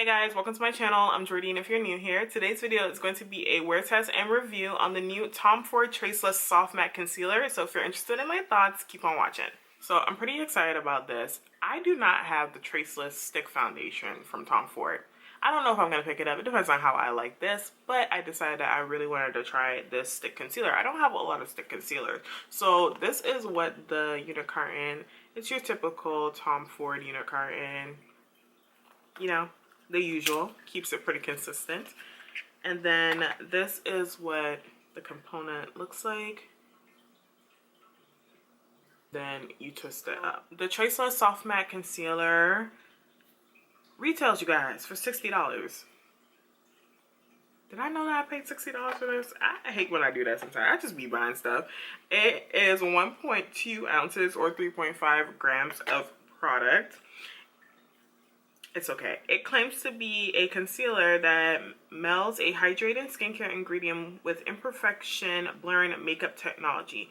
Hey guys, welcome to my channel. I'm Jordan if you're new here. Today's video is going to be a wear test and review on the new Tom Ford Traceless Soft Matte Concealer. So if you're interested in my thoughts, keep on watching. So I'm pretty excited about this. I do not have the Traceless Stick Foundation from Tom Ford. I don't know if I'm going to pick it up. It depends on how I like this, but I decided that I really wanted to try this stick concealer. I don't have a lot of stick concealers. So this is what the unit carton, it's your typical Tom Ford unit carton, you know, the usual, keeps it pretty consistent. And then this is what the component looks like. Then you twist it up. The Traceless Soft Matte Concealer retails, you guys, for $60. Did I know that I paid $60 for this? I hate when I do that sometimes. I just be buying stuff. It is 1.2 ounces or 3.5 grams of product. It's okay. It claims to be a concealer that melds a hydrating skincare ingredient with imperfection blurring makeup technology.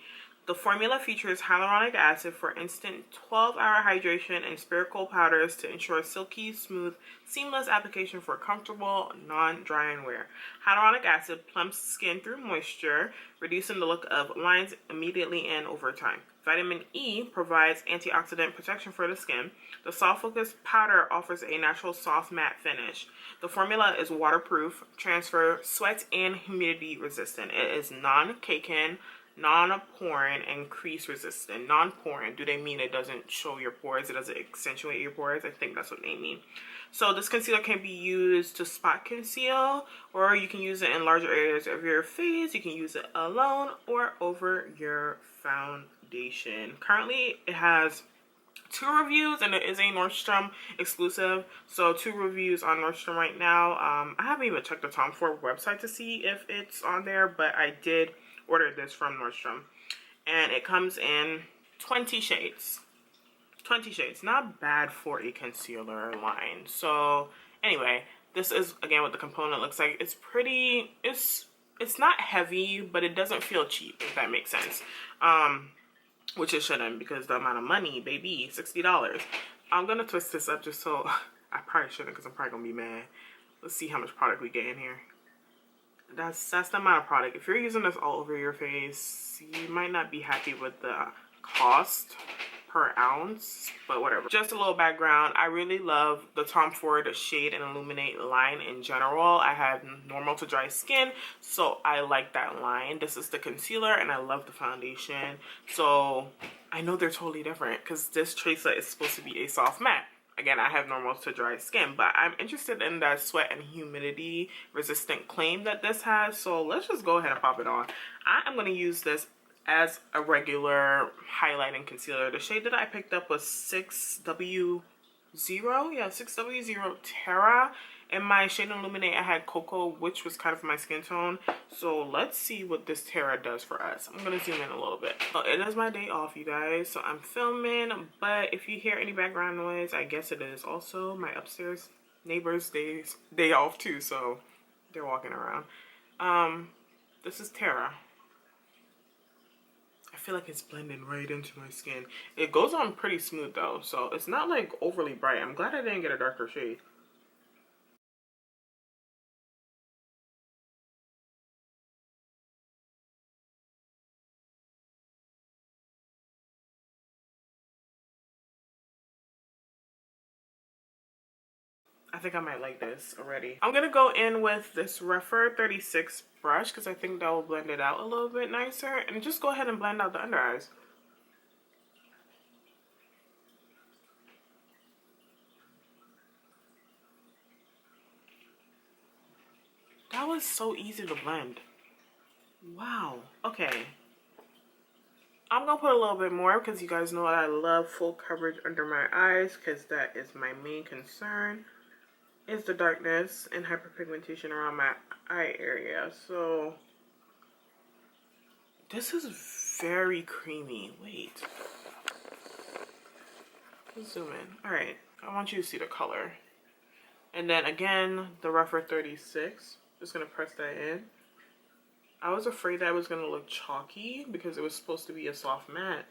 The formula features hyaluronic acid for instant 12-hour hydration and spherical powders to ensure silky, smooth, seamless application for comfortable, non-drying wear. Hyaluronic acid plumps skin through moisture, reducing the look of lines immediately and over time. Vitamin E provides antioxidant protection for the skin. The soft focus powder offers a natural soft matte finish. The formula is waterproof, transfer, sweat, and humidity resistant. It is non-caking, non-poring, and crease resistant. Non-poring, do they mean it doesn't show your pores? It doesn't accentuate your pores? I think that's what they mean. So this concealer can be used to spot conceal, or you can use it in larger areas of your face. You can use it alone or over your foundation. Currently, it has 2 reviews, and it is a Nordstrom exclusive. So 2 reviews on Nordstrom right now. I haven't even checked the Tom Ford website to see if it's on there, but I did order this from Nordstrom, and it comes in 20 shades. 20 shades, not bad for a concealer line. So anyway, this is again what the component looks like. It's pretty, it's not heavy, but it doesn't feel cheap, if that makes sense. Which it shouldn't, because the amount of money, baby, $60. I'm gonna twist this up just so, I probably shouldn't because I'm probably gonna be mad. Let's see how much product we get in here. That's the amount of product. If you're using this all over your face, you might not be happy with the cost per ounce, but whatever. Just a little background. I really love the Tom Ford Shade and Illuminate line in general. I have normal to dry skin, so I like that line. This is the concealer, and I love the foundation. So I know they're totally different because this Tracer is supposed to be a soft matte. Again, I have normal to dry skin, but I'm interested in that sweat and humidity resistant claim that this has. So let's just go ahead and pop it on. I am going to use this as a regular highlighting concealer. The shade that I picked up was 6W0. Yeah, 6W0 Terra. And my shade Illuminate, I had Cocoa, which was kind of my skin tone. So let's see what this Terra does for us. I'm going to zoom in a little bit. So it is my day off, you guys. So I'm filming, but if you hear any background noise, I guess it is also my upstairs neighbor's day off too. So they're walking around. This is Terra. I feel like it's blending right into my skin. It goes on pretty smooth though, so it's not like overly bright. I'm glad I didn't get a darker shade. I think I might like this already. I'm gonna go in with this Refer 36 brush because I think that will blend it out a little bit nicer, and just go ahead and blend out the under eyes. That was so easy to blend. Wow. Okay. I'm gonna put a little bit more because you guys know I love full coverage under my eyes because that is my main concern, is the darkness and hyperpigmentation around my eye area. So this is very creamy. Wait. Let's zoom in. Alright. I want you to see the color. And then again, the Refer 36. Just gonna press that in. I was afraid that it was gonna look chalky because it was supposed to be a soft matte.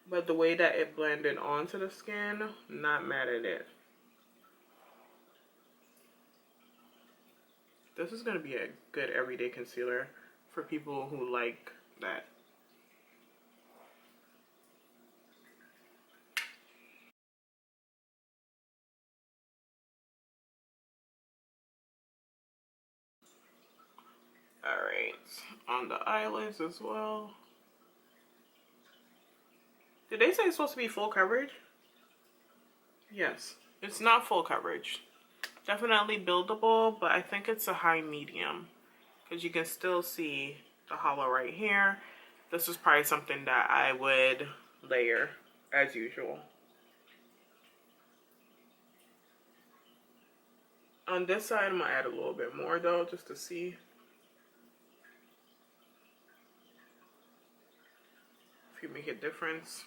But the way that it blended onto the skin, not mad at it. This is going to be a good everyday concealer for people who like that. Alright, on the eyelids as well. Did they say it's supposed to be full coverage? Yes, it's not full coverage. Definitely buildable, but I think it's a high medium because you can still see the hollow right here. This is probably something that I would layer as usual. On this side, I'm gonna add a little bit more though, just to see if you make a difference.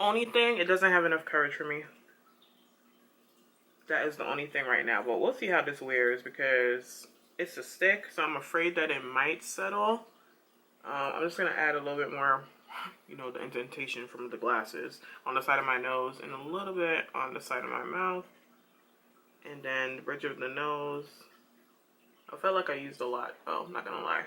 Only thing, it doesn't have enough coverage for me. That is the only thing right now, but we'll see how this wears because it's a stick, so I'm afraid that it might settle. I'm just gonna add a little bit more, you know, the indentation from the glasses on the side of my nose and a little bit on the side of my mouth, and then the bridge of the nose. I felt like I used a lot. Oh, I'm not gonna lie.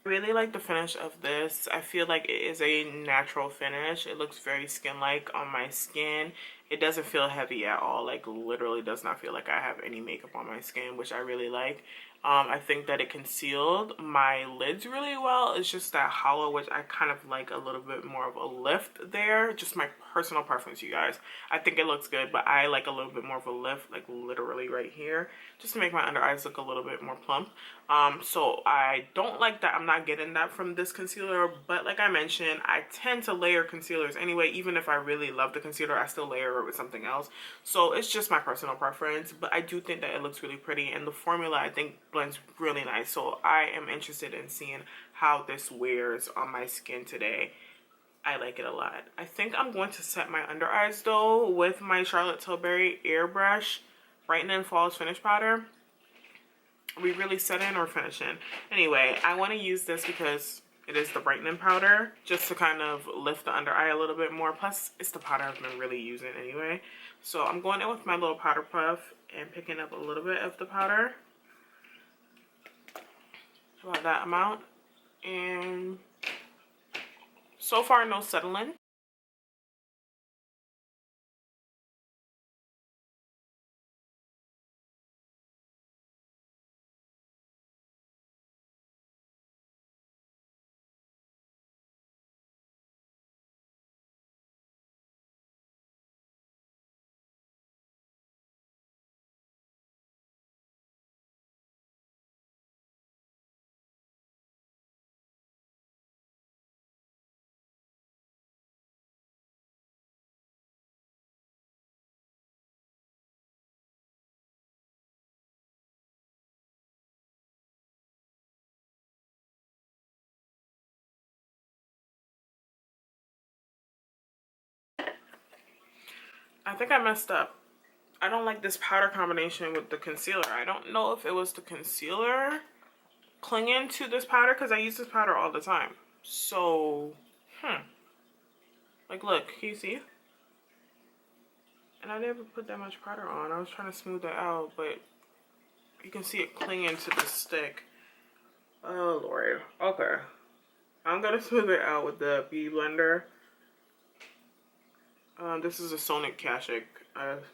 I really like the finish of this. I feel like it is a natural finish. It looks very skin-like on my skin. It doesn't feel heavy at all. Like, literally does not feel like I have any makeup on my skin, which I really like. I think that it concealed my lids really well. It's just that hollow, which I kind of like a little bit more of a lift there. Just my personal preference, you guys. I think it looks good, but I like a little bit more of a lift, like literally right here, just to make my under eyes look a little bit more plump. So I don't like that I'm not getting that from this concealer, but like I mentioned, I tend to layer concealers anyway. Even if I really love the concealer, I still layer it with something else. So it's just my personal preference, but I do think that it looks really pretty, and the formula I think blends really nice. So I am interested in seeing how this wears on my skin today. I like it a lot. I think I'm going to set my under eyes though with my Charlotte Tilbury Airbrush Brightening Flawless Finish Powder. Are we really setting or finishing? Anyway, I want to use this because it is the brightening powder, just to kind of lift the under eye a little bit more. Plus, it's the powder I've been really using anyway. So I'm going in with my little powder puff and picking up a little bit of the powder. About that amount. And so far, no settling. I think I messed up. I don't like this powder combination with the concealer. I don't know if it was the concealer clinging to this powder, because I use this powder all the time. So, like, look, can you see? And I never put that much powder on. I was trying to smooth that out, but you can see it clinging to the stick. Oh, Lord. Okay. I'm going to smooth it out with the beauty blender. This is a Sonic Kashik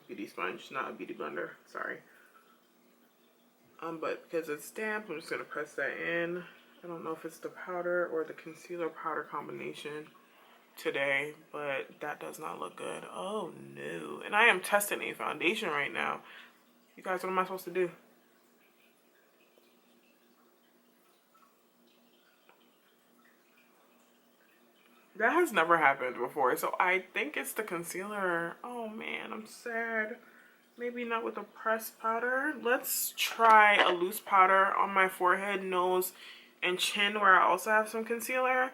beauty sponge, not a beauty blender. Sorry. But because it's damp, I'm just going to press that in. I don't know if it's the powder or the concealer powder combination today, but that does not look good. Oh no. And I am testing a foundation right now. You guys, what am I supposed to do? That has never happened before, so I think it's the concealer. Oh man, I'm sad. Maybe not with a pressed powder. Let's try a loose powder on my forehead, nose, and chin where I also have some concealer.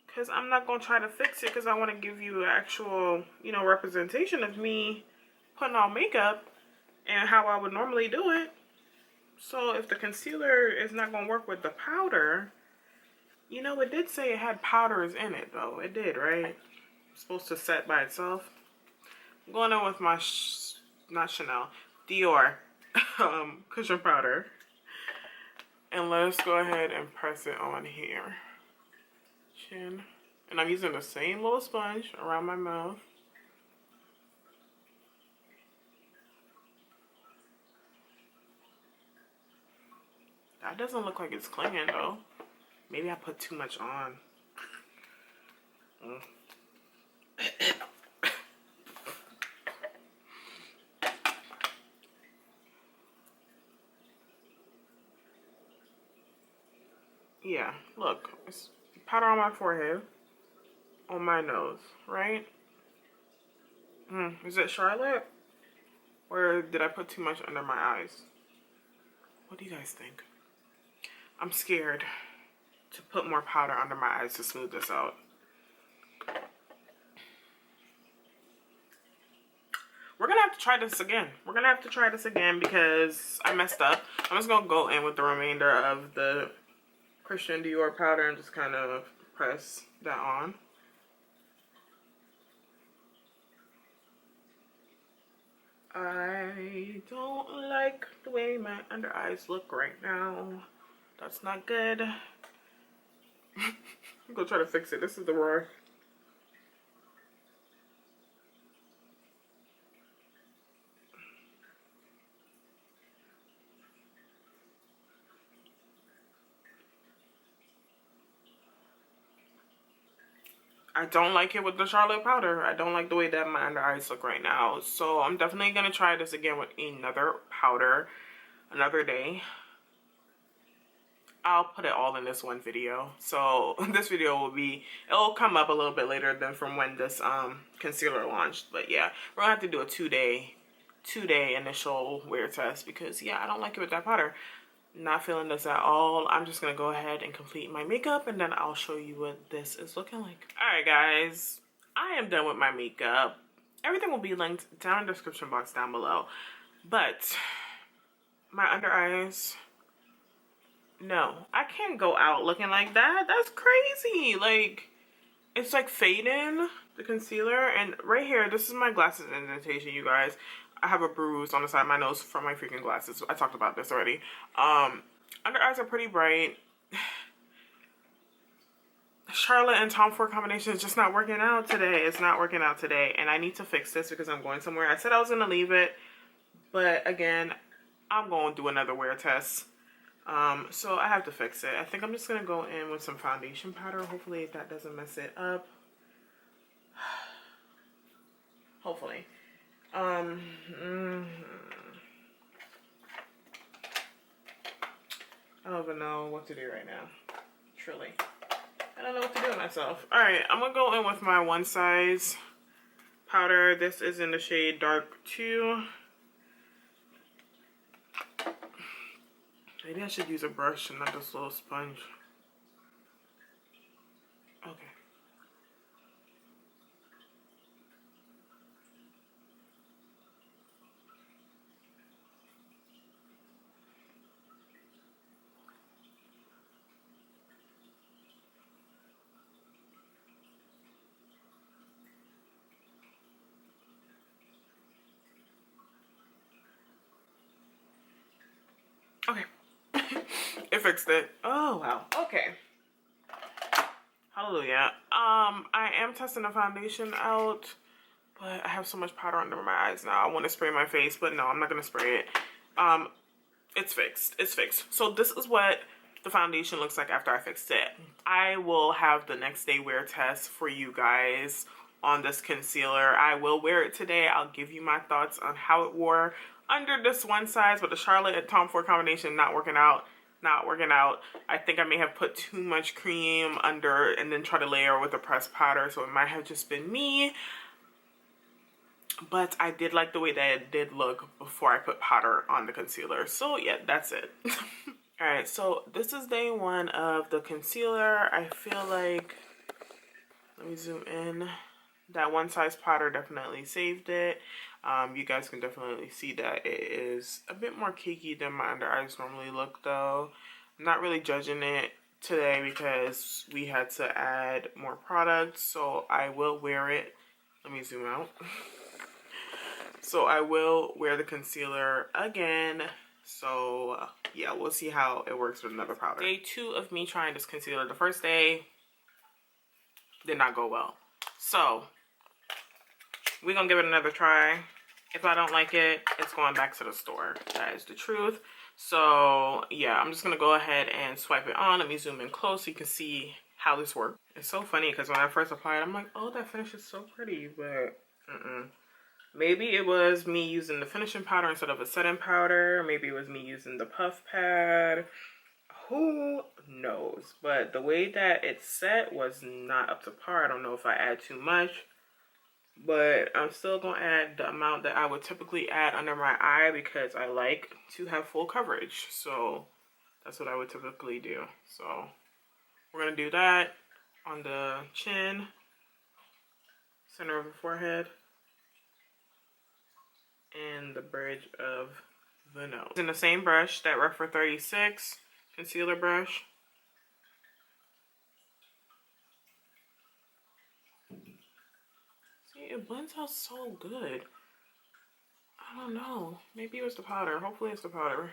Because I'm not going to try to fix it because I want to give you an actual, you know, representation of me putting on makeup and how I would normally do it. So if the concealer is not going to work with the powder, you know, it did say it had powders in it though. It did, right? It's supposed to set by itself. I'm going in with my, not Chanel, Dior cushion powder. And let's go ahead and press it on here. Chin. And I'm using the same little sponge around my mouth. That doesn't look like it's clinging though. Maybe I put too much on. Yeah, look, it's powder on my forehead, on my nose, right? Is it Charlotte? Or did I put too much under my eyes? What do you guys think? I'm scared to put more powder under my eyes to smooth this out. We're gonna have to try this again. We're gonna have to try this again because I messed up. I'm just gonna go in with the remainder of the Christian Dior powder and just kind of press that on. I don't like the way my under eyes look right now. That's not good. I'm gonna try to fix it. This is the raw. I don't like it with the Charlotte powder. I don't like the way that my under eyes look right now. So I'm definitely going to try this again with another powder another day. I'll put it all in this one video. So this video will be, it'll come up a little bit later than from when this concealer launched. But yeah, we're going to have to do a two-day initial wear test because yeah, I don't like it with that powder. Not feeling this at all. I'm just gonna go ahead and complete my makeup and then I'll show you what this is looking like. Alright guys, I am done with my makeup. Everything will be linked down in the description box down below. But my under eyes, no, I can't go out looking like that. That's crazy. Like, it's like fading the concealer, and right here, this is my glasses indentation, you guys. I have a bruise on the side of my nose from my freaking glasses. I talked about this already. Under eyes are pretty bright. Charlotte and Tom Ford combination is just not working out today. It's not working out today, and I need to fix this because I'm going somewhere. I said I was going to leave it, but again, I'm going to do another wear test. So I have to fix it. I think I'm just going to go in with some foundation powder. Hopefully that doesn't mess it up. Hopefully. I don't even know what to do right now. Truly. I don't know what to do with myself. Alright, I'm going to go in with my One Size powder. This is in the shade Dark 2. Maybe I should use a brush and not this little sponge. Okay. Okay. It fixed it. Oh, wow. Okay. Hallelujah. I am testing the foundation out, but I have so much powder under my eyes now. I want to spray my face, but no, I'm not going to spray it. It's fixed. It's fixed. So this is what the foundation looks like after I fixed it. I will have the next day wear test for you guys on this concealer. I will wear it today. I'll give you my thoughts on how it wore under this One Size, but the Charlotte and Tom Ford combination not working out. I think I may have put too much cream under and then try to layer with a pressed powder, so it might have just been me. but I did like the way that it did look before I put powder on the concealer. So yeah, that's it. All right, so this is day one of the concealer. I feel like, let me zoom in. That one size powder definitely saved it. You guys can definitely see that it is a bit more cakey than my under eyes normally look though. I'm not really judging it today because we had to add more products, so I will wear it. Let me zoom out. So I will wear the concealer again. So yeah, we'll see how it works with another powder. Day two of me trying this concealer. The first day did not go well. So we're gonna give it another try. If I don't like it, it's going back to the store. That is the truth. So yeah, I'm just gonna go ahead and swipe it on. Let me zoom in close so you can see how this works. It's so funny because when I first applied, I'm like, oh, that finish is so pretty, but maybe it was me using the finishing powder instead of a setting powder. Maybe it was me using the puff pad. Who knows? But the way that it set was not up to par. I don't know if I add too much, but I'm still gonna add the amount that I would typically add under my eye because I like to have full coverage. So that's what I would typically do. So we're gonna do that on the chin, center of the forehead, and the bridge of the nose. In the same brush, that Refer 36 concealer brush. See, it blends out so good. I don't know. Maybe it was the powder. Hopefully it's the powder.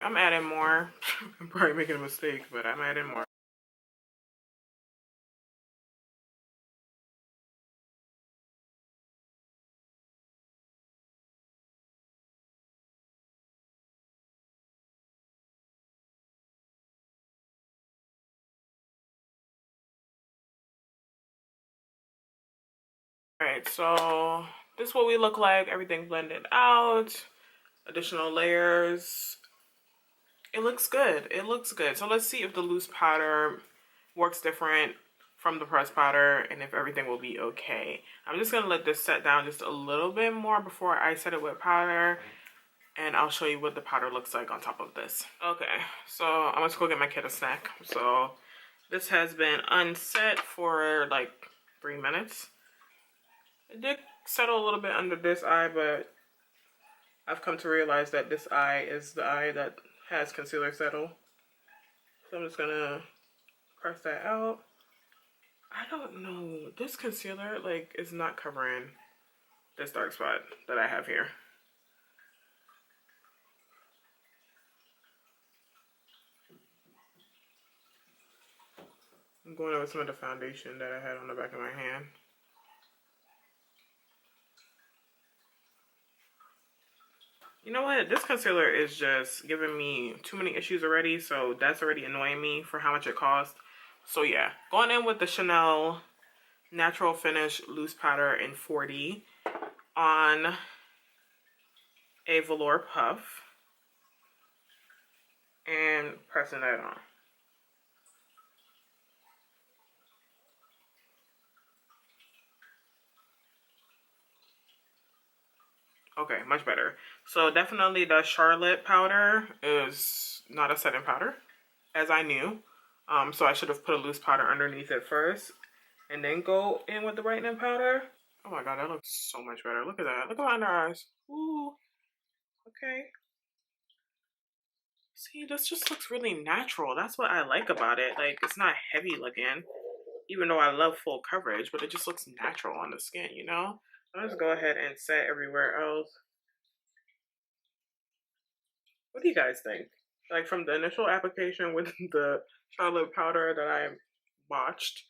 I'm adding more. I'm probably making a mistake, but I'm adding more. Alright, so this is what we look like. Everything blended out. Additional layers. It looks good. It looks good. So let's see if the loose powder works different from the pressed powder and if everything will be okay. I'm just going to let this set down just a little bit more before I set it with powder. And I'll show you what the powder looks like on top of this. Okay, so I'm going to go get my kid a snack. So this has been unset for like 3 minutes. It did settle a little bit under this eye, but I've come to realize that this eye is the eye that has concealer settle. So I'm just gonna press that out. I don't know. This concealer like is not covering this dark spot that I have here. I'm going over some of the foundation that I had on the back of my hand. You know what? This concealer is just giving me too many issues already, so that's already annoying me for how much it cost. So yeah, going in with the Chanel Natural Finish Loose Powder in 40 on a velour puff and pressing that on. Okay, much better. So definitely the Charlotte powder is not a setting powder, as I knew. So I should have put a loose powder underneath it first and then go in with the brightening powder. Oh my god, that looks so much better. Look at that. Look at my under eyes. Ooh. Okay. See, this just looks really natural. That's what I like about it. Like, it's not heavy looking, even though I love full coverage, but it just looks natural on the skin, you know? I'll just go ahead and set everywhere else. What do you guys think? Like, from the initial application with the Charlotte powder that I botched,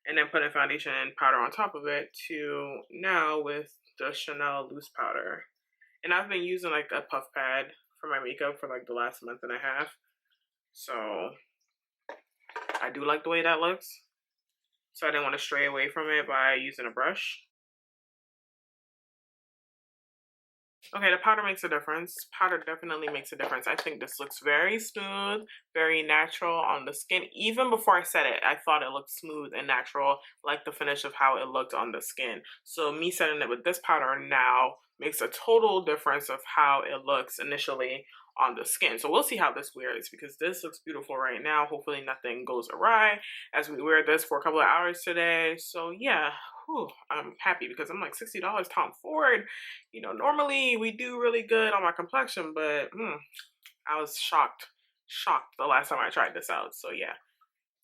and then putting foundation and powder on top of it, to now with the Chanel loose powder. And I've been using like a puff pad for my makeup for like the last month and a half. So I do like the way that looks. so I didn't want to stray away from it by using a brush. Okay, the powder makes a difference. Powder definitely makes a difference. I think this looks very smooth, very natural on the skin. Even before I set it, I thought it looked smooth and natural, like the finish of how it looked on the skin. So me setting it with this powder now makes a total difference of how it looks initially on the skin. So we'll see how this wears, because this looks beautiful right now. Hopefully nothing goes awry as we wear this for a couple of hours today. So yeah, whew, I'm happy because I'm like $60 Tom Ford. You know, normally we do really good on my complexion, but I was shocked the last time I tried this out. So yeah,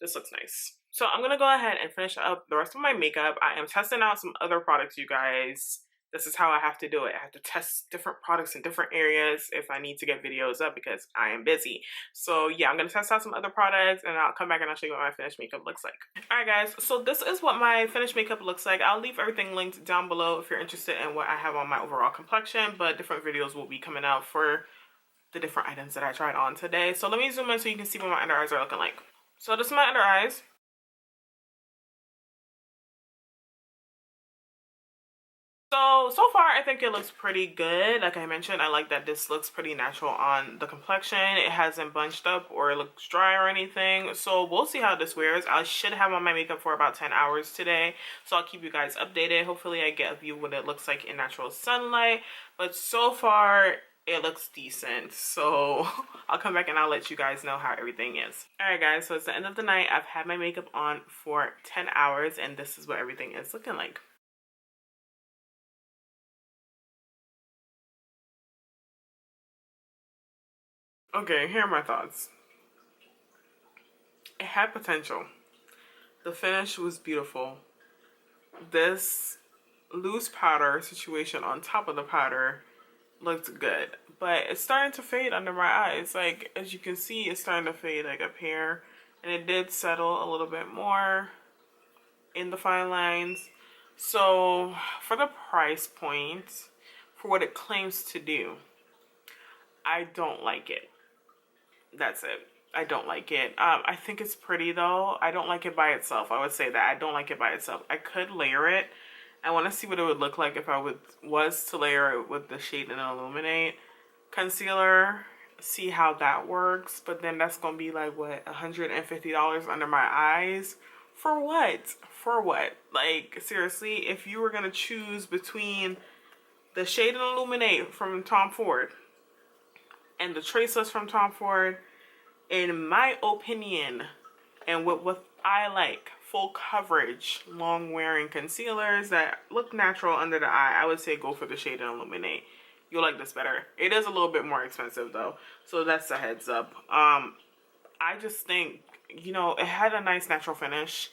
this looks nice. So I'm gonna go ahead and finish up the rest of my makeup. I am testing out some other products, you guys. This is how I have to do it. I have to test different products in different areas if I need to get videos up, because I am busy. So yeah, I'm gonna test out some other products and I'll come back and I'll show you what my finished makeup looks like. Alright guys, so this is what my finished makeup looks like. I'll leave everything linked down below if you're interested in what I have on my overall complexion, but different videos will be coming out for the different items that I tried on today. So let me zoom in so you can see what my under eyes are looking like. So this is my under eyes. So far, I think it looks pretty good. Like I mentioned, I like that this looks pretty natural on the complexion. It hasn't bunched up or it looks dry or anything. So we'll see how this wears. I should have on my makeup for about 10 hours today. So I'll keep you guys updated. Hopefully I get a view of what it looks like in natural sunlight. But so far, it looks decent. So I'll come back and I'll let you guys know how everything is. Alright guys, so it's the end of the night. I've had my makeup on for 10 hours and this is what everything is looking like. Okay, here are my thoughts. It had potential. The finish was beautiful. This loose powder situation on top of the powder looked good, but it's starting to fade under my eyes. Like, as you can see, it's starting to fade like up here, and it did settle a little bit more in the fine lines. So for the price point, for what it claims to do, I don't like it. That's it. I don't like it. I think it's pretty though. I don't like it by itself. I would say that I don't like it by itself. I could layer it. I want to see what it would look like if I was to layer it with the Shade and Illuminate concealer. See how that works. But then that's gonna be like what, $150 under my eyes. For what? For what? Like seriously, if you were gonna choose between the Shade and Illuminate from Tom Ford and the Traceless from Tom Ford, in my opinion, and what I like, full coverage, long wearing concealers that look natural under the eye, I would say go for the Shade and Illuminate. You'll like this better. It is a little bit more expensive though, so that's a heads up. I just think, you know, it had a nice natural finish.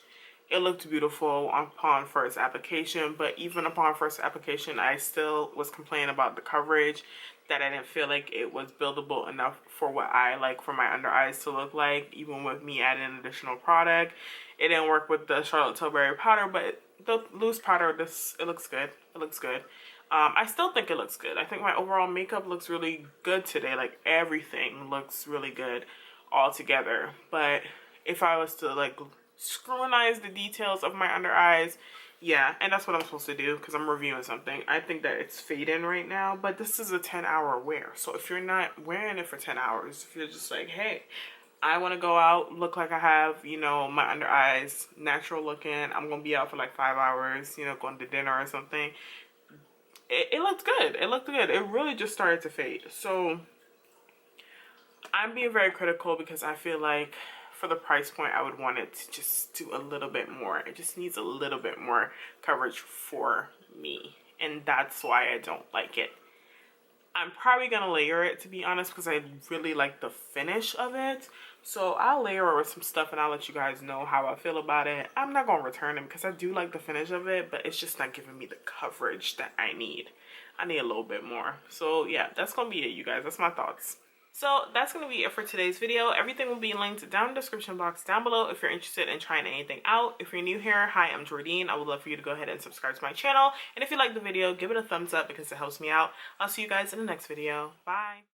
It looked beautiful upon first application, but even upon first application, I still was complaining about the coverage, that I didn't feel like it was buildable enough for what I like for my under eyes to look like, even with me adding additional product. It didn't work with the Charlotte Tilbury powder, but the loose powder, it looks good. It looks good. I still think it looks good. I think my overall makeup looks really good today. Like everything looks really good all together. But if I was to like scrutinize the details of my under eyes, yeah, and that's what I'm supposed to do because I'm reviewing something. I think that it's fading right now, but this is a 10-hour wear. So if you're not wearing it for 10 hours, if you're just like, hey, I want to go out, look like I have, you know, my under eyes natural looking, I'm going to be out for like 5 hours, you know, going to dinner or something. It looked good. It looked good. It really just started to fade. So I'm being very critical because I feel like for the price point, I would want it to just do a little bit more. It just needs a little bit more coverage for me. And that's why I don't like it. I'm probably going to layer it, to be honest, because I really like the finish of it. So I'll layer it with some stuff and I'll let you guys know how I feel about it. I'm not going to return it because I do like the finish of it, but it's just not giving me the coverage that I need. I need a little bit more. So yeah, that's going to be it, you guys. That's my thoughts. So that's going to be it for today's video. Everything will be linked down in the description box down below if you're interested in trying anything out. If you're new here, hi, I'm Jordine. I would love for you to go ahead and subscribe to my channel. And if you like the video, give it a thumbs up because it helps me out. I'll see you guys in the next video. Bye.